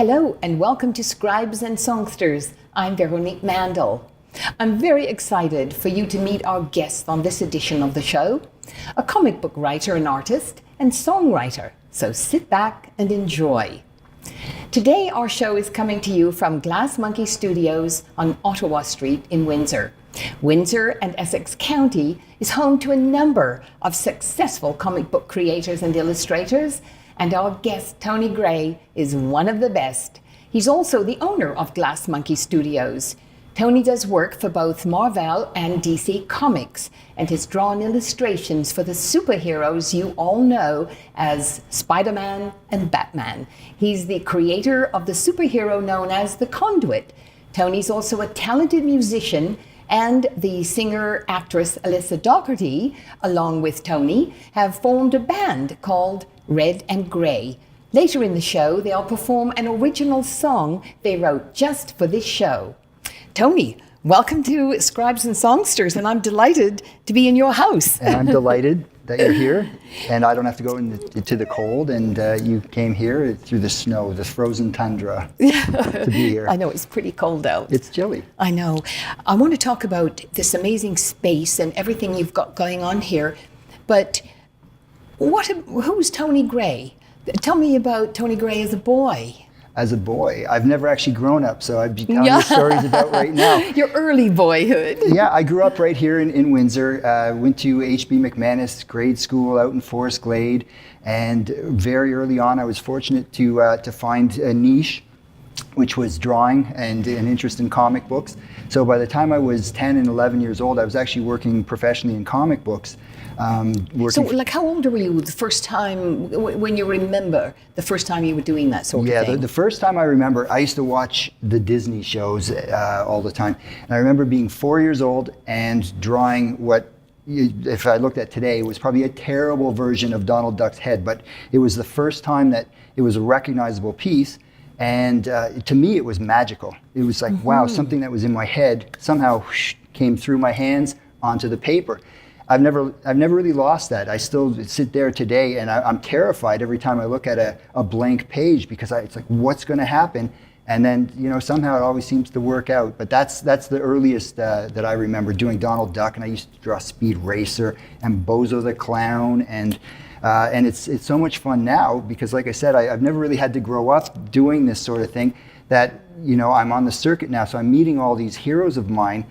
Hello and welcome to Scribes and Songsters. I'm Veronique Mandel. I'm very excited for you to meet our guest on this edition of the show, a comic book writer and artist and songwriter. So sit back and enjoy. Today our show is coming to you from Glass Monkey Studios on Ottawa Street in Windsor. Windsor and Essex County is home to a number of successful comic book creators and illustrators, and our guest, Tony Gray, is one of the best. He's also the owner of Glass Monkey Studios. Tony does work for both Marvel and DC Comics and has drawn illustrations for the superheroes you all know as Spider-Man and Batman. He's the creator of the superhero known as the Conduit. Tony's also a talented musician, and the singer-actress Alyssa Doherty, along with Tony, have formed a band called Red and Grey. Later in the show, they'll perform an original song they wrote just for this show. Tony, welcome to Scribes and Songsters, and I'm delighted to be in your house. And I'm delighted that you're here, and I don't have to go into the cold, and you came here through the snow, the frozen tundra, to be here. I know, it's pretty cold out. It's chilly. I know. I want to talk about this amazing space and everything you've got going on here, but who's Tony Gray? Tell me about Tony Gray as a boy. As a boy, I've never actually grown up, so I'd be telling you stories about right now. Your early boyhood. Yeah, I grew up right here in Windsor. Went to H.B. McManus grade school out in Forest Glade, and very early on, I was fortunate to find a niche, which was drawing and an interest in comic books. So by the time I was 10 and 11 years old, I was actually working professionally in comic books. So, how old were you the first time, when you remember the first time you were doing that sort of thing? Yeah, the first time I remember, I used to watch the Disney shows all the time. And I remember being 4 years old and drawing what, if I looked at today, was probably a terrible version of Donald Duck's head. But it was the first time that it was a recognizable piece. And to me, it was magical. It was like, wow, something that was in my head somehow came through my hands onto the paper. I've never really lost that. I still sit there today, and I'm terrified every time I look at a blank page, because it's like, what's going to happen? And then, somehow it always seems to work out. But that's the earliest that I remember doing Donald Duck, and I used to draw Speed Racer and Bozo the Clown, and it's so much fun now, because like I said, I've never really had to grow up doing this sort of thing, that I'm on the circuit now, so I'm meeting all these heroes of mine.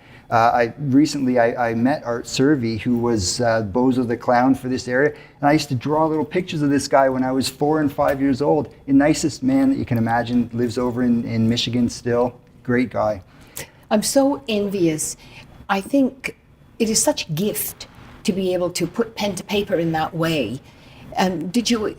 Recently I met Art Servey, who was Bozo the Clown for this area, and I used to draw little pictures of this guy when I was 4 and 5 years old. The nicest man that you can imagine, lives over in Michigan still. Great guy. I'm so envious. I think it is such a gift to be able to put pen to paper in that way. Did you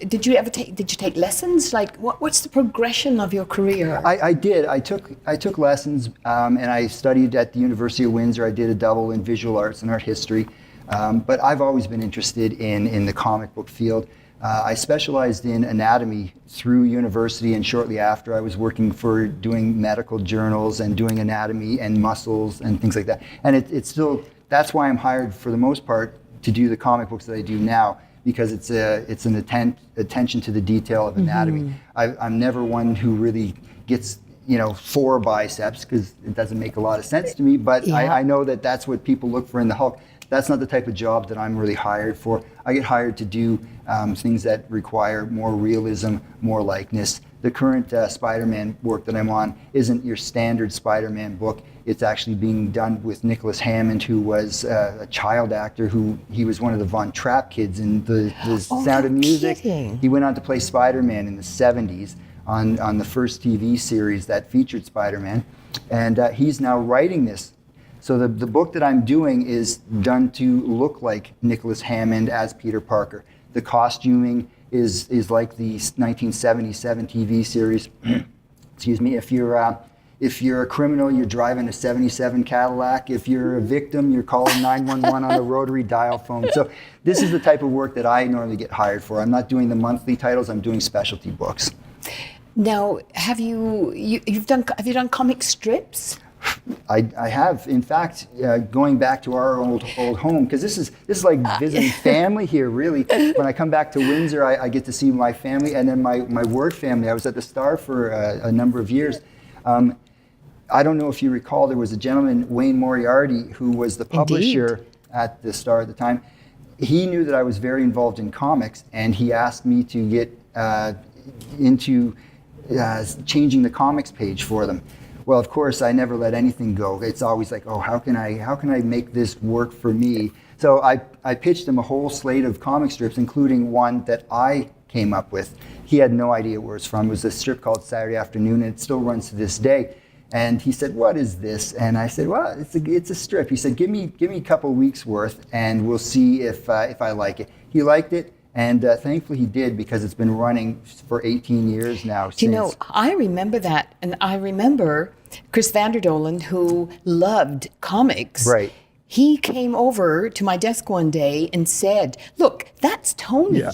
take lessons? Like, what's the progression of your career? I did. I took lessons, and I studied at the University of Windsor. I did a double in visual arts and art history, but I've always been interested in the comic book field. I specialized in anatomy through university, and shortly after I was working for doing medical journals and doing anatomy and muscles and things like that. And it's still, that's why I'm hired for the most part to do the comic books that I do now, because it's an attention to the detail of anatomy. I'm never one who really gets 4 biceps, because it doesn't make a lot of sense to me, but I know that that's what people look for in the Hulk. That's not the type of job that I'm really hired for. I get hired to do things that require more realism, more likeness. The current Spider-Man work that I'm on isn't your standard Spider-Man book. It's actually being done with Nicholas Hammond, who was a child actor. He was one of the Von Trapp kids in the Sound of Music. Kidding. He went on to play Spider-Man in the 70s on the first TV series that featured Spider-Man. And he's now writing this. So the book that I'm doing is done to look like Nicholas Hammond as Peter Parker. The costuming is like the 1977 TV series. Excuse me. If you're a criminal, you're driving a 77 Cadillac. If you're a victim, you're calling 911 on a rotary dial phone. So this is the type of work that I normally get hired for. I'm not doing the monthly titles. I'm doing specialty books. Now, have you done comic strips? I have, in fact, going back to our old home, because this is like visiting family here, really. When I come back to Windsor, I get to see my family, and then my work family. I was at the Star for a number of years. I don't know if you recall, there was a gentleman, Wayne Moriarty, who was the publisher at the Star at the time. He knew that I was very involved in comics, and he asked me to get into changing the comics page for them. Well, of course, I never let anything go. It's always like, oh, how can I make this work for me? So I pitched him a whole slate of comic strips, including one that I came up with. He had no idea where it's from. It was a strip called Saturday Afternoon, and it still runs to this day. And he said, "What is this?" And I said, "Well, it's a strip." He said, "Give me a couple weeks worth, and we'll see if I like it." He liked it, and thankfully he did, because it's been running for 18 years now. You know, I remember that, and I remember Chris Vanderdolen, who loved comics. Right. He came over to my desk one day and said, "Look, that's Tony." Yeah.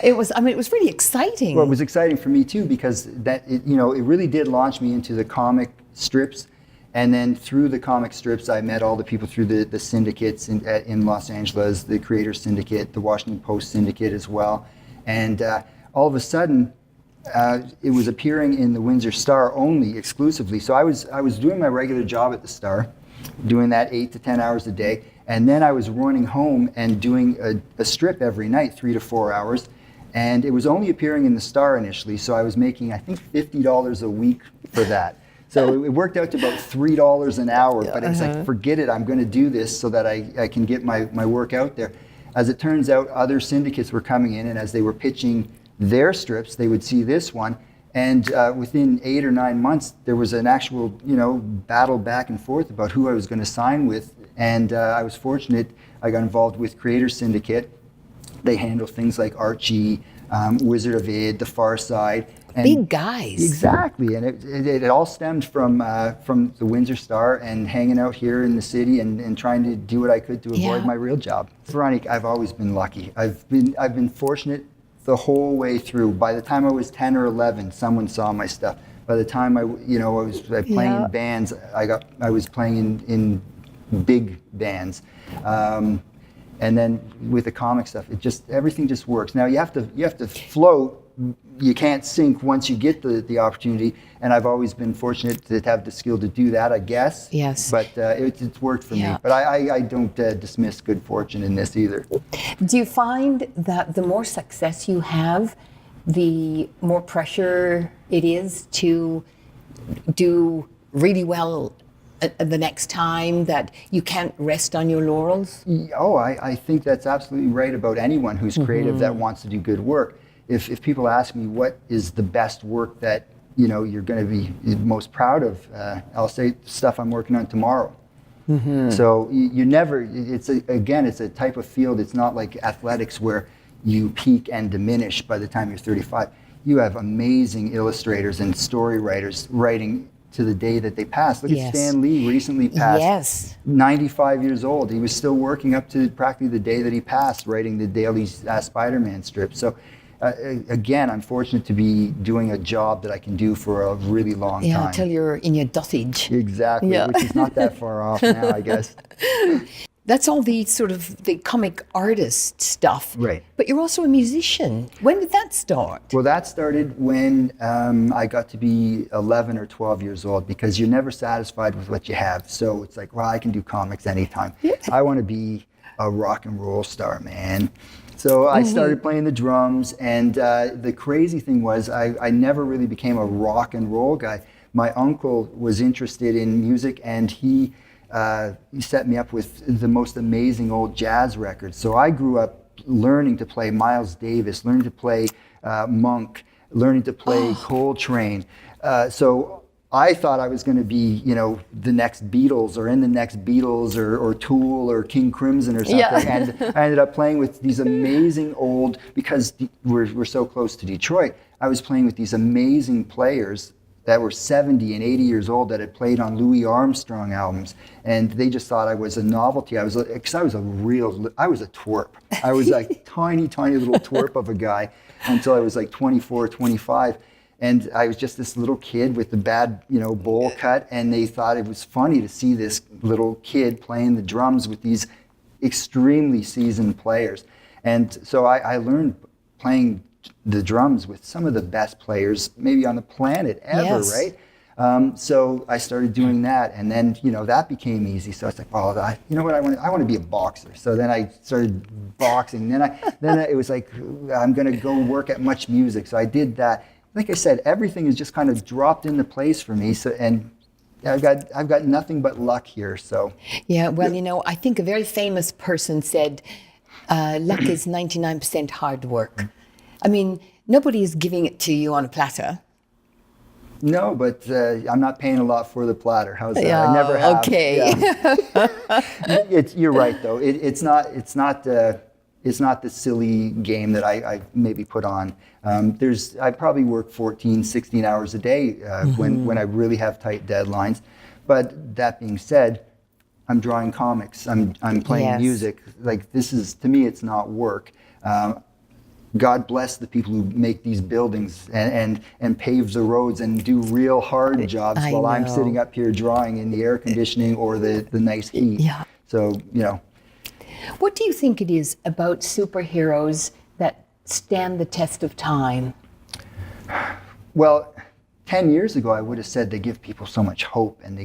It was really exciting. Well, it was exciting for me too, because it really did launch me into the comic strips, and then through the comic strips, I met all the people through the syndicates in Los Angeles, the Creators Syndicate, the Washington Post Syndicate as well, and all of a sudden, it was appearing in the Windsor Star only exclusively. So I was doing my regular job at the Star, doing that 8 to 10 hours a day, and then I was running home and doing a strip every night, 3 to 4 hours. And it was only appearing in the Star initially, so I was making, I think, $50 a week for that. So it worked out to about $3 an hour, but it was like, forget it, I'm going to do this so that I can get my work out there. As it turns out, other syndicates were coming in, and as they were pitching their strips, they would see this one, and within 8 or 9 months, there was an actual, battle back and forth about who I was going to sign with, and I was fortunate. I got involved with Creators Syndicate. They handle things like Archie, Wizard of Id, The Far Side. And big guys. Exactly, and it all stemmed from the Windsor Star and hanging out here in the city and trying to do what I could to avoid my real job. Veronique, I've always been lucky. I've been fortunate the whole way through. By the time I was 10 or 11, someone saw my stuff. By the time I was playing in bands, I was playing in big bands. And then with the comic stuff, everything just works. Now you have to float. You can't sink once you get the opportunity. And I've always been fortunate to have the skill to do that, I guess. Yes. But it's worked for me. But I don't dismiss good fortune in this either. Do you find that the more success you have, the more pressure it is to do really well the next time, that you can't rest on your laurels? Oh, I think that's absolutely right about anyone who's creative that wants to do good work. If people ask me what is the best work that you're going to be most proud of, I'll say stuff I'm working on tomorrow. So you never. It's a type of field. It's not like athletics where you peak and diminish by the time you're 35. You have amazing illustrators and story writers writing to the day that they pass. Look at Stan Lee, recently passed, 95 years old. He was still working up to practically the day that he passed, writing the daily Spider-Man strip. So again, I'm fortunate to be doing a job that I can do for a really long time. Until you're in your dotage. Exactly, which is not that far off now, I guess. That's all the sort of the comic artist stuff. Right. But you're also a musician. When did that start? Well, that started when I got to be 11 or 12 years old, because you're never satisfied with what you have. So it's like, well, I can do comics anytime. I want to be a rock and roll star, man. So I started playing the drums, and the crazy thing was I never really became a rock and roll guy. My uncle was interested in music, and he set me up with the most amazing old jazz records. So I grew up learning to play Miles Davis, learning to play Monk, learning to play Coltrane. So I thought I was going to be, the next Beatles, or in the next Beatles, or Tool, or King Crimson, or something. And I ended up playing with these amazing old, because we're so close to Detroit, I was playing with these amazing players that were 70 and 80 years old that had played on Louis Armstrong albums, and they just thought I was a novelty. I was a twerp. I was a tiny little twerp of a guy until I was like 24, 25. And I was just this little kid with the bad, bowl cut, and they thought it was funny to see this little kid playing the drums with these extremely seasoned players. And so I learned playing the drums with some of the best players maybe on the planet ever, Yes. right? So I started doing that, and then that became easy. So I was like, well, you know what? I want to be a boxer. So then I started boxing. Then it was like, I'm going to go work at Much Music. So I did that. Like I said, everything is just kind of dropped into place for me. So and I've got nothing but luck here. So Yeah, well, I think a very famous person said, luck is 99% hard work. I mean, nobody is giving it to you on a platter. no, but I'm not paying a lot for the platter. How's that? I never have. Okay. Yeah. You're right, though. It's not the silly game that I maybe put on. I probably work 14, 16 hours a day when I really have tight deadlines. But that being said, I'm drawing comics. I'm playing Yes. music. Like, this is, to me, it's not work. God bless the people who make these buildings and pave the roads and do real hard jobs I while I'm know. sitting up here drawing in the air conditioning or the nice heat. Yeah. So, What do you think it is about superheroes that stand the test of time? well, 10 years ago, I would have said they give people so much hope and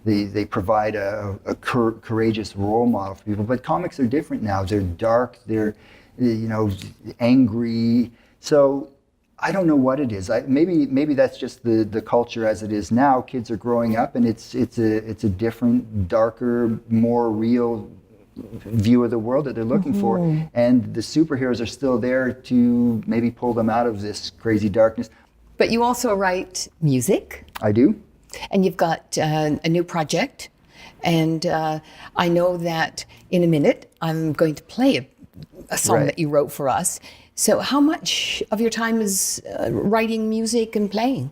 they provide a courageous role model for people. But comics are different now. They're dark. They're angry. So I don't know what it is. Maybe that's just the culture as it is now. Kids are growing up, and it's a different, darker, more real view of the world that they're looking for. And the superheroes are still there to maybe pull them out of this crazy darkness. But you also write music, I do. and you've got a new project. And I know that in a minute I'm going to play a song Right. that you wrote for us. So how much of your time is writing music and playing?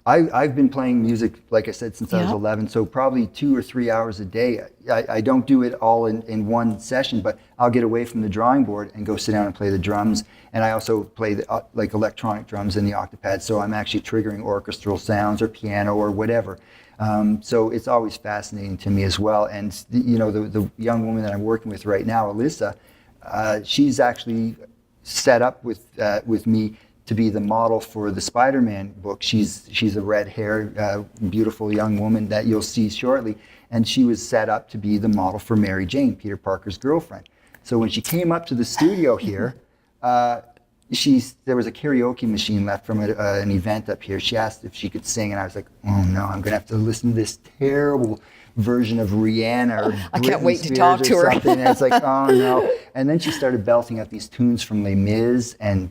I've been playing music, like I said, since I was Yeah. 11, so probably 2 or 3 hours a day. I don't do it all in one session, but I'll get away from the drawing board and go sit down and play the drums. And I also play like electronic drums in the octopad, so I'm actually triggering orchestral sounds or piano or whatever. So it's always fascinating to me as well. And the young woman that I'm working with right now, Alyssa, she's actually set up with me to be the model for the Spider-Man book. She's a red-haired, beautiful young woman that you'll see shortly, and she was set up to be the model for Mary Jane, Peter Parker's girlfriend. So when she came up to the studio here, there was a karaoke machine left from an event up here. She asked if she could sing, and I was like, oh no, I'm gonna have to listen to this terrible version of Rihanna or I can't Britney wait to Spears talk or to her. something. And it's like, oh no. And then she started belting out these tunes from Les Mis and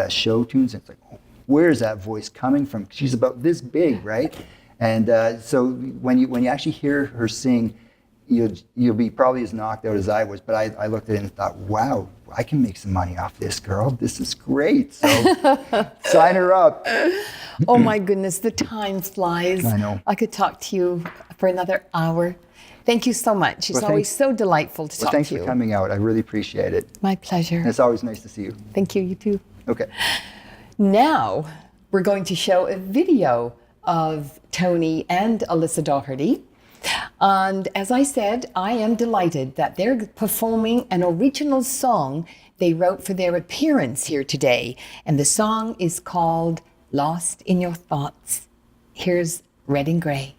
show tunes. And it's like, oh, where's that voice coming from? She's about this big, right? And so when you actually hear her sing, you'll be probably as knocked out as I was. But I looked at it and thought, wow, I can make some money off this girl. This is great. So sign her up. Oh my goodness, the time flies. I know. I could talk to you for another hour. Thank you so much. It's Well, always so delightful to Well, talk thanks to for you. coming out. I really appreciate it. My pleasure. And it's always nice to see you. Thank you, you too. Okay. Now we're going to show a video of Tony and Alyssa Doherty. And as I said, I am delighted that they're performing an original song they wrote for their appearance here today. And the song is called Lost in Your Thoughts. Here's Red and Gray.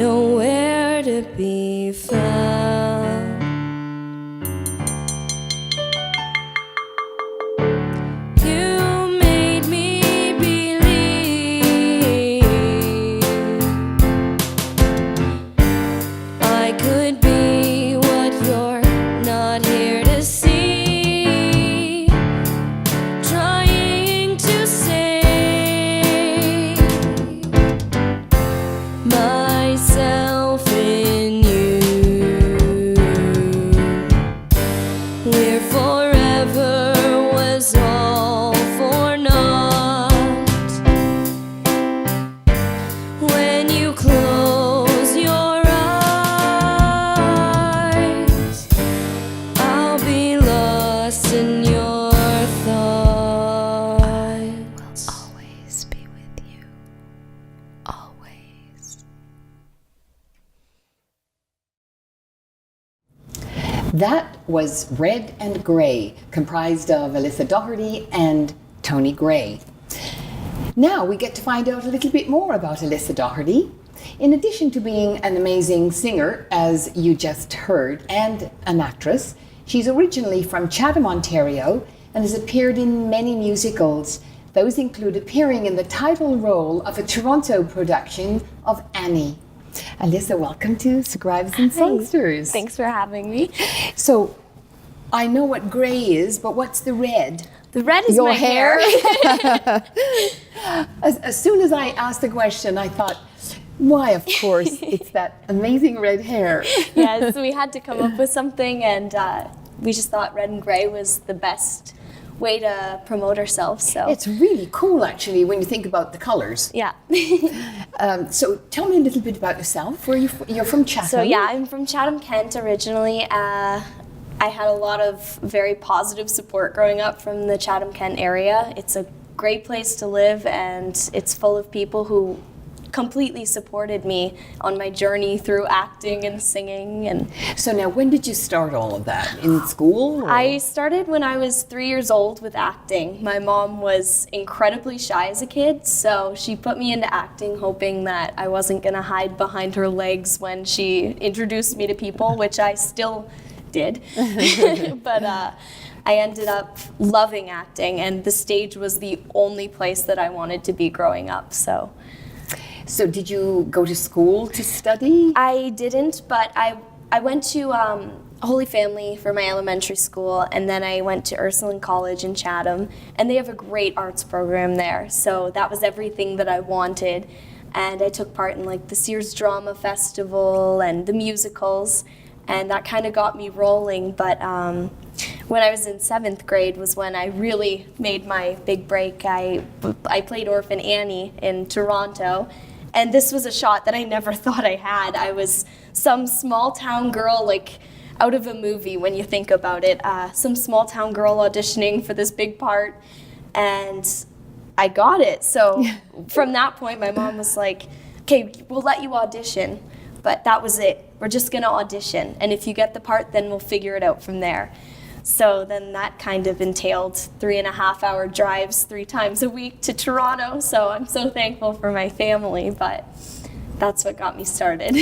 nowhere to be found. You made me believe I could be what you're not here to see, trying to save myself in you. Where forever was all for naught. When you close your eyes, I'll be lost in your thoughts. Always be with you. Always. That was Red and Grey, comprised of Alyssa Doherty and Tony Gray. Now we get to find out a little bit more about Alyssa Doherty. In addition to being an amazing singer, as you just heard, and an actress, she's originally from Chatham, Ontario, and has appeared in many musicals. Those include appearing in the title role of a Toronto production of Annie. Alyssa, welcome to Scribes and Songsters. Thanks for having me. So, I know what grey is, but what's the red? The red is Your my hair. As soon as I asked the question, I thought, why, of course, it's that amazing red hair. Yes, we had to come up with something, and we just thought red and gray was the best way to promote ourselves. So It's really cool, actually, when you think about the colors. yeah. So tell me a little bit about yourself. Where you're from Chatham? So yeah, I'm from Chatham, Kent originally. I had a lot of very positive support growing up from the Chatham, Kent area. It's a great place to live, and it's full of people who completely supported me on my journey through acting and singing. And So now, when did you start all of that? In school? or- I started when I was 3 years old with acting. My mom was incredibly shy as a kid, so she put me into acting hoping that I wasn't going to hide behind her legs when she introduced me to people, which I still did. But I ended up loving acting, and the stage was the only place that I wanted to be growing up. So did you go to school to study? I didn't, but I went to Holy Family for my elementary school, and then I went to Ursuline College in Chatham, and they have a great arts program there. So that was everything that I wanted, and I took part in like the Sears Drama Festival and the musicals, and that kind of got me rolling. But when I was in 7th grade was when I really made my big break. I played Orphan Annie in Toronto. And this was a shot that I never thought I had. I was some small town girl, like out of a movie when you think about it. Some small town girl auditioning for this big part, and I got it. So from that point, my mom was like, okay, we'll let you audition, but that was it. We're just gonna audition, and if you get the part, then we'll figure it out from there. So then that kind of entailed 3.5-hour drives 3 times a week to Toronto. So I'm so thankful for my family, but that's what got me started.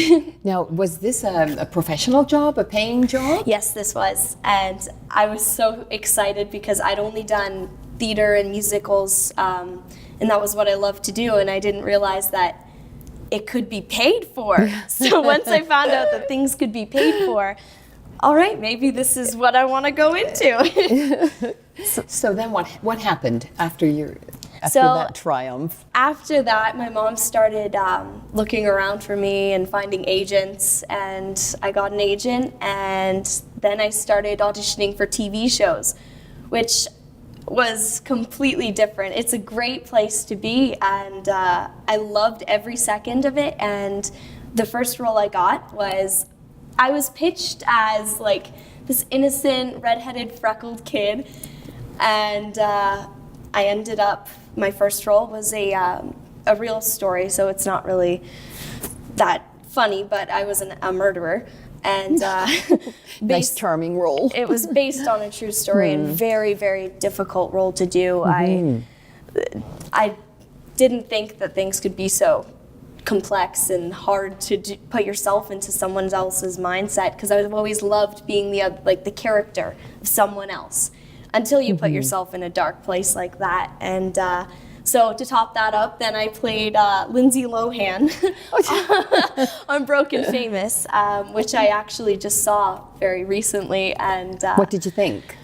Now, was this a professional job, a paying job? Yes, this was. And I was so excited because I'd only done theater and musicals, and that was what I loved to do. And I didn't realize that it could be paid for. So once I found out that things could be paid for, all right, maybe this is what I want to go into. So then what happened after So- that triumph? After that, my mom started looking around for me and finding agents, and I got an agent, and then I started auditioning for TV shows, which was completely different. It's a great place to be, and I loved every second of it. And the first role I got was, I was pitched as like this innocent, redheaded, freckled kid, and I ended up, my first role was a real story, so it's not really that funny, but I was a murderer. And Nice charming role. it was based on a true story and very, very difficult role to do. I didn't think that things could be so complex and hard to put yourself into someone else's mindset, because I've always loved being the character of someone else until you put yourself in a dark place like that. And so to top that up, then I played Lindsay Lohan on Broken Famous, which I actually just saw very recently. And What did you think?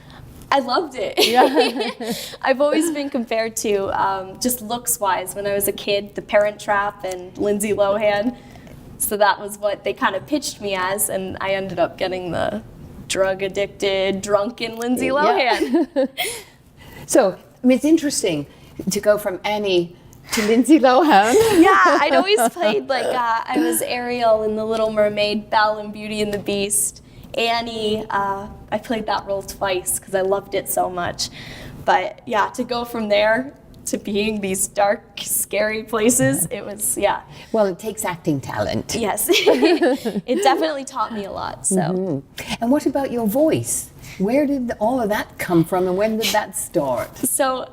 I loved it. Yeah. I've always been compared to, just looks-wise, when I was a kid, The Parent Trap and Lindsay Lohan. So that was what they kind of pitched me as, and I ended up getting the drug-addicted, drunken Lindsay Lohan. Yeah. So, I mean, it's interesting to go from Annie to Lindsay Lohan. Yeah, I'd always played I was Ariel in The Little Mermaid, Belle in Beauty and the Beast. Annie, I played that role twice because I loved it so much. But yeah, to go from there to being these dark, scary places, it was, yeah. Well, it takes acting talent. Yes, it definitely taught me a lot, so. And what about your voice? Where did all of that come from, and when did that start? So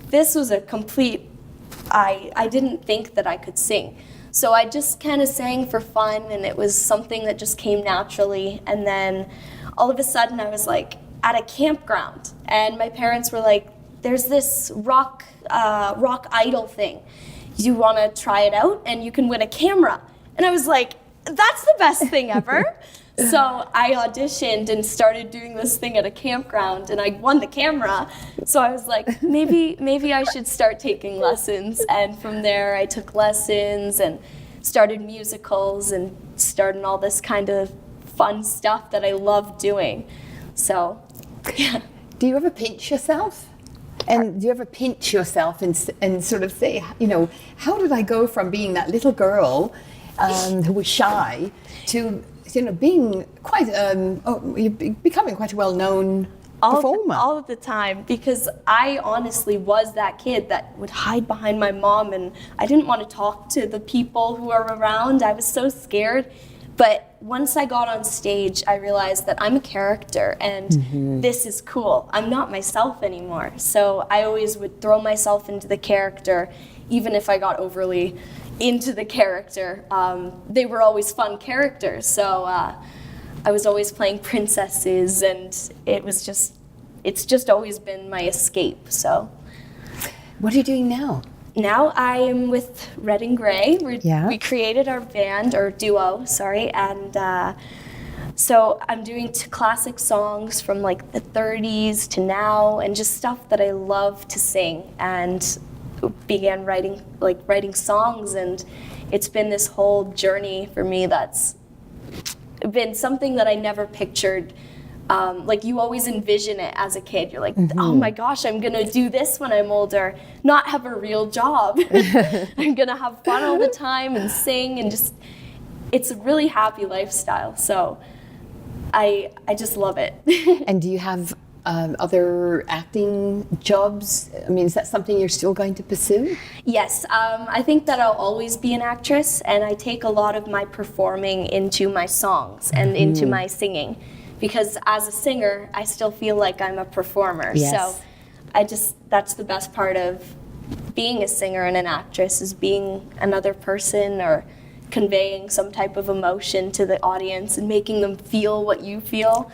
this was a complete, I didn't think that I could sing. So I just kind of sang for fun, and it was something that just came naturally. And then all of a sudden I was like at a campground, and my parents were like, there's this rock idol thing. You want to try it out and you can win a camera. And I was like, that's the best thing ever. So I auditioned and started doing this thing at a campground, and I won the camera. So I was like, maybe I should start taking lessons. And from there I took lessons and started musicals and started all this kind of fun stuff that I love doing. So, yeah. Do you ever pinch yourself? And do you ever pinch yourself and sort of say, you know, how did I go from being that little girl who was shy to, you know, being quite, becoming quite a well-known performer? All of the time, because I honestly was that kid that would hide behind my mom, and I didn't want to talk to the people who are around. I was so scared. But once I got on stage, I realized that I'm a character, and this is cool. I'm not myself anymore. So I always would throw myself into the character, even if I got overly into the character. They were always fun characters. So I was always playing princesses, and it's just always been my escape. So What are you doing now? now I am with Red and Gray. Yeah. We created our band, or duo, sorry, and so I'm doing classic songs from like the 30s to now, and just stuff that I love to sing, and began writing songs, and it's been this whole journey for me that's been something that I never pictured. Like you always envision it as a kid. You're like, oh my gosh, I'm gonna do this when I'm older, not have a real job. I'm gonna have fun all the time and sing, and just, it's a really happy lifestyle. So I just love it. And do you have other acting jobs? I mean, is that something you're still going to pursue? Yes, I think that I'll always be an actress, and I take a lot of my performing into my songs and into my singing. Because as a singer, I still feel like I'm a performer. Yes. So that's the best part of being a singer and an actress, is being another person or conveying some type of emotion to the audience and making them feel what you feel.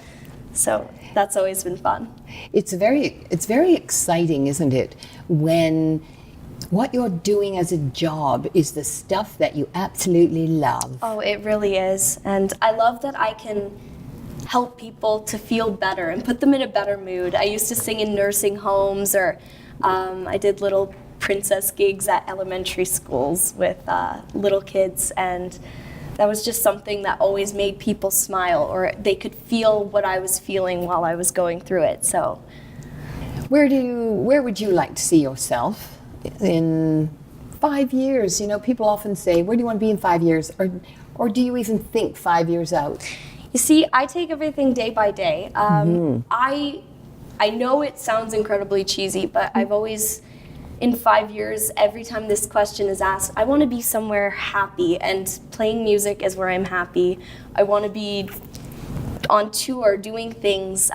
So that's always been fun. It's very exciting, isn't it, when what you're doing as a job is the stuff that you absolutely love. Oh, it really is. And I love that I can help people to feel better and put them in a better mood. I used to sing in nursing homes, or I did little princess gigs at elementary schools with little kids, and that was just something that always made people smile, or they could feel what I was feeling while I was going through it. So Where would you like to see yourself in 5 years? You know, people often say, where do you want to be in 5 years? Or do you even think 5 years out? You see, I take everything day by day. I know it sounds incredibly cheesy, but I've always, in 5 years, every time this question is asked, I want to be somewhere happy, and playing music is where I'm happy. I want to be on tour, doing things,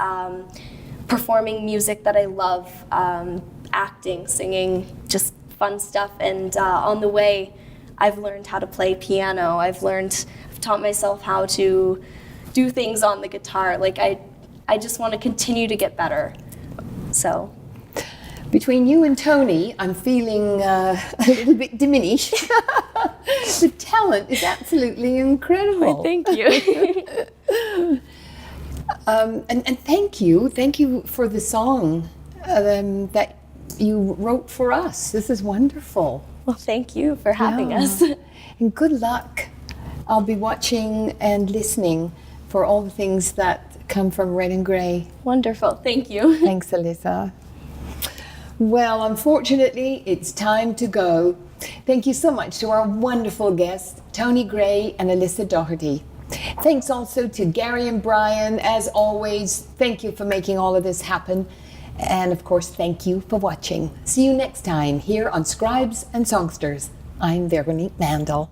performing music that I love, acting, singing, just fun stuff. And on the way, I've learned how to play piano. I've taught myself how to do things on the guitar. Like I just want to continue to get better. So. Between you and Tony, I'm feeling a little bit diminished. The talent is absolutely incredible. Thank you. And thank you for the song that you wrote for us. This is wonderful. Well, thank you for having Yeah. us. And good luck. I'll be watching and listening for all the things that come from Red and Grey. Wonderful. Thank you. Thanks, Alyssa. Well, unfortunately, it's time to go. Thank you so much to our wonderful guests, Tony Gray and Alyssa Doherty. Thanks also to Gary and Brian. As always, thank you for making all of this happen. And of course, thank you for watching. See you next time here on Scribes and Songsters. I'm Veronique Mandel.